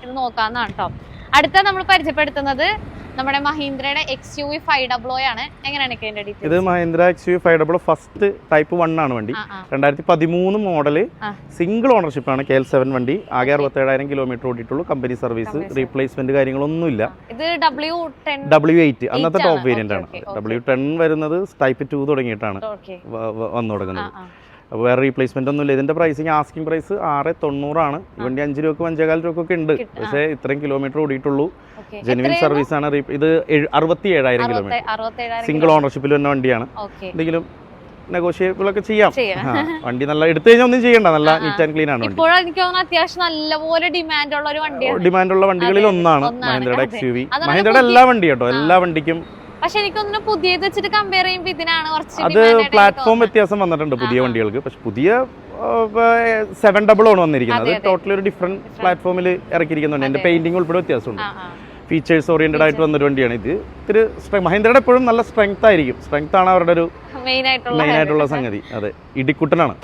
ഇത് നോക്കാവുന്നതാണ് കേട്ടോ. അടുത്ത നമ്മൾ പരിചയപ്പെടുത്തുന്നത് നമ്മുടെ മഹീന്ദ്രയുടെ XUV 500 ആണ്. എങ്ങനെയാണ് ഇതിന്റെ ഡീറ്റെയിൽസ്? ഇത് മഹീന്ദ്ര XUV 500 ഫസ്റ്റ് ടൈപ്പ് 1 ആണ് വണ്ടി. 2013 മോഡല്, സിംഗിൾ ഓണർഷിപ്പ് ആണ്. KL7 വണ്ടി. ആകെ 67,000 കിലോമീറ്റർ ഓടിയിട്ടുള്ളൂ. കമ്പനി സർവീസ്, റീപ്ലേസ്മെന്റ് കാര്യങ്ങളൊന്നുമില്ല. ഇത് W8 അന്നത്തെ ടോപ്പ് വേരിയന്റ് ആണ്. W10 വരുന്നത് ടൈപ്പ് 2 തുടങ്ങിയിട്ടാണ് വന്നു തുടങ്ങുന്നത്. അപ്പോൾ വേറെ റീപ്ലേസ്മെന്റ് ഒന്നുമില്ല. ഇതിന്റെ പ്രൈസിങ് ആസ്കിംഗ് പ്രൈസ് 690 ആണ്. ഈ വണ്ടി 5 രൂപ 5,400 രൂപ ഉണ്ട്. പക്ഷേ ഇത്രയും കിലോമീറ്റർ ഓടിയിട്ടുള്ളൂ. ജെനുവിൻ സർവീസ് ആണ്. ഇത് 67,000 കിലോമീറ്റർ സിംഗിൾ ഓണർഷിപ്പിൽ വരുന്ന വണ്ടിയാണ്. എന്തെങ്കിലും നെഗോഷിയബിൾ ഒക്കെ ചെയ്യാം. വണ്ടി നല്ല എടുത്തു കഴിഞ്ഞാൽ ഒന്നും ചെയ്യണ്ട. നല്ല നീറ്റ് ആൻഡ് ക്ലീൻ ആണ്. അത്യാവശ്യം നല്ലപോലെ ഡിമാൻഡുള്ള വണ്ടികളിൽ ഒന്നാണ് മഹീന്ദ്രയുടെ XUV. മഹീന്ദ്രയുടെ എല്ലാ വണ്ടി കേട്ടോ, എല്ലാ വണ്ടിക്കും. പക്ഷെ എനിക്കൊന്നും പുതിയത് വെച്ചിട്ട് കമ്പയർ ചെയ്യുമ്പോൾ ഇതിനാണ് കുറച്ച് അത് പ്ലാറ്റ്ഫോം വ്യത്യാസം വന്നിട്ടുണ്ട് പുതിയ വണ്ടികൾക്ക്. പക്ഷെ പുതിയ 700 ആണ് വന്നിരിക്കുന്നത്. ടോട്ടലി ഒരു ഡിഫറെന്റ് പ്ലാറ്റ്ഫോമിൽ ഇറക്കിയിരിക്കുന്നുണ്ട്. എന്റെ പെയിന്റിംഗ് ഉൾപ്പെടെ വ്യത്യാസമുണ്ട്. ഫീച്ചേഴ്സ് ഓറിയന്റഡ് ആയിട്ട് വന്നൊരു വണ്ടിയാണ് ഇത്. ഇത്തിരി മഹീന്ദ്രയുടെ എപ്പോഴും നല്ല സ്ട്രെങ്ത് ആയിരിക്കും. സ്ട്രെങ്ത് ആണ് അവരുടെ ഒരു മെയിൻ ആയിട്ടുള്ള സംഗതി. അതെ, ഇടിക്കുട്ടനാണ്.